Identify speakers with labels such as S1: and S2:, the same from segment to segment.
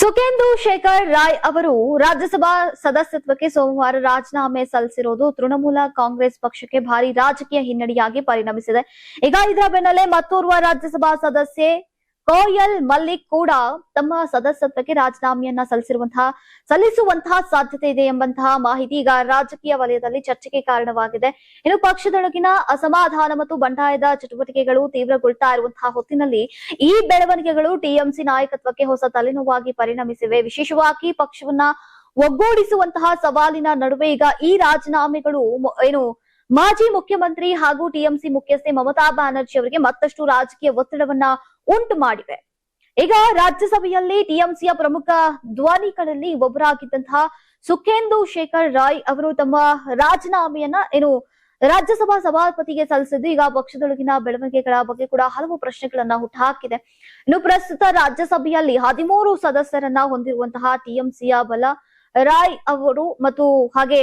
S1: ಸುಖೇಂದು ಶೇಖರ್ ರಾಯ್ ಅವರು ರಾಜ್ಯಸಭಾ ಸದಸ್ಯತ್ವಕ್ಕೆ ಸೋಮವಾರ ರಾಜೀನಾಮೆ ಸಲ್ಲಿಸಿರುವುದು ತೃಣಮೂಲ ಕಾಂಗ್ರೆಸ್ ಪಕ್ಷಕ್ಕೆ ಭಾರಿ ರಾಜಕೀಯ ಹಿನ್ನಡೆಯಾಗಿ ಪರಿಣಮಿಸಿದೆ. ಈಗ ಇದರ ಬೆನ್ನಲ್ಲೇ ಮತ್ತೋರ್ವ ರಾಜ್ಯಸಭಾ ಸದಸ್ಯೆ ಕೋಯಲ್ ಮಲ್ಲಿಕ್ ಕೂಡ ತಮ್ಮ ಸದಸ್ಯತ್ವಕ್ಕೆ ರಾಜೀನಾಮೆಯನ್ನ ಸಲ್ಲಿಸುವಂತಹ ಸಾಧ್ಯತೆ ಇದೆ ಎಂಬಂತಹ ಮಾಹಿತಿ ಈಗ ರಾಜಕೀಯ ವಲಯದಲ್ಲಿ ಚರ್ಚೆಗೆ ಕಾರಣವಾಗಿದೆ. ಇನ್ನು ಪಕ್ಷದೊಳಗಿನ ಅಸಮಾಧಾನ ಮತ್ತು ಬಂಡಾಯದ ಚಟುವಟಿಕೆಗಳು ತೀವ್ರಗೊಳ್ತಾ ಇರುವಂತಹ ಹೊತ್ತಿನಲ್ಲಿ ಈ ಬೆಳವಣಿಗೆಗಳು ಟಿಎಂಸಿ ನಾಯಕತ್ವಕ್ಕೆ ಹೊಸ ತಲೆನೋವಾಗಿ ಪರಿಣಮಿಸಿವೆ. ವಿಶೇಷವಾಗಿ ಪಕ್ಷವನ್ನ ಒಗ್ಗೂಡಿಸುವಂತಹ ಸವಾಲಿನ ನಡುವೆ ಈಗ ಈ ರಾಜೀನಾಮೆಗಳು ಮಾಜಿ ಮುಖ್ಯಮಂತ್ರಿ ಹಾಗೂ ಟಿಎಂಸಿ ಮುಖ್ಯಸ್ಥೆ ಮಮತಾ ಬ್ಯಾನರ್ಜಿ ಅವರಿಗೆ ಮತ್ತಷ್ಟು ರಾಜಕೀಯ ಒತ್ತಡವನ್ನ ಉಂಟು ಮಾಡಿವೆ. ಈಗ ರಾಜ್ಯಸಭೆಯಲ್ಲಿ ಟಿಎಂಸಿಯ ಪ್ರಮುಖ ಧ್ವನಿಗಳಲ್ಲಿ ಒಬ್ಬರಾಗಿದ್ದಂತಹ ಸುಖೇಂದು ಶೇಖರ್ ರಾಯ್ ಅವರು ತಮ್ಮ ರಾಜೀನಾಮೆಯನ್ನ ರಾಜ್ಯಸಭಾ ಸಭಾಪತಿಗೆ ಸಲ್ಲಿಸಿದ್ದು ಈಗ ಪಕ್ಷದೊಳಗಿನ ಬೆಳವಣಿಗೆಗಳ ಬಗ್ಗೆ ಕೂಡ ಹಲವು ಪ್ರಶ್ನೆಗಳನ್ನ ಹುಟ್ಟುಹಾಕಿದೆ. ಇನ್ನು ಪ್ರಸ್ತುತ ರಾಜ್ಯಸಭೆಯಲ್ಲಿ 13 ಸದಸ್ಯರನ್ನ ಹೊಂದಿರುವಂತಹ ಟಿಎಂಸಿಯ ಬಲ ರಾಯ್ ಅವರು ಮತ್ತು ಹಾಗೆ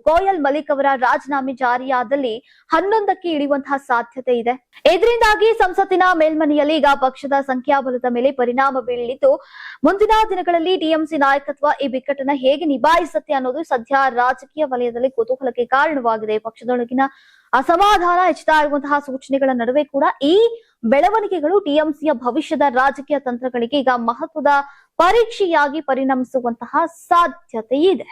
S1: ಕೋಯಲ್ ಮಲಿಕ್ ಅವರ ರಾಜೀನಾಮೆ ಜಾರಿಯಾದಲ್ಲಿ 11ಕ್ಕೆ ಇಳಿಯುವಂತಹ ಸಾಧ್ಯತೆ ಇದೆ. ಇದರಿಂದಾಗಿ ಸಂಸತ್ತಿನ ಮೇಲ್ಮನೆಯಲ್ಲಿ ಈಗ ಪಕ್ಷದ ಸಂಖ್ಯಾಬಲದ ಮೇಲೆ ಪರಿಣಾಮ ಬೀಳಲಿದ್ದು ಮುಂದಿನ ದಿನಗಳಲ್ಲಿ ಟಿಎಂಸಿ ನಾಯಕತ್ವ ಈ ಬಿಕ್ಕಟ್ಟನ್ನ ಹೇಗೆ ನಿಭಾಯಿಸುತ್ತೆ ಅನ್ನೋದು ಸದ್ಯ ರಾಜಕೀಯ ವಲಯದಲ್ಲಿ ಕುತೂಹಲಕ್ಕೆ ಕಾರಣವಾಗಿದೆ. ಪಕ್ಷದೊಳಗಿನ ಅಸಮಾಧಾನ ಹೆಚ್ಚುತ್ತಾ ಇರುವಂತಹ ಸೂಚನೆಗಳ ನಡುವೆ ಕೂಡ ಈ ಬೆಳವಣಿಗೆಗಳು ಟಿಎಂಸಿಯ ಭವಿಷ್ಯದ ರಾಜಕೀಯ ತಂತ್ರಗಳಿಗೆ ಈಗ ಮಹತ್ವದ ಪರೀಕ್ಷೆಯಾಗಿ ಪರಿಣಮಿಸುವಂತಹ ಸಾಧ್ಯತೆ ಇದೆ.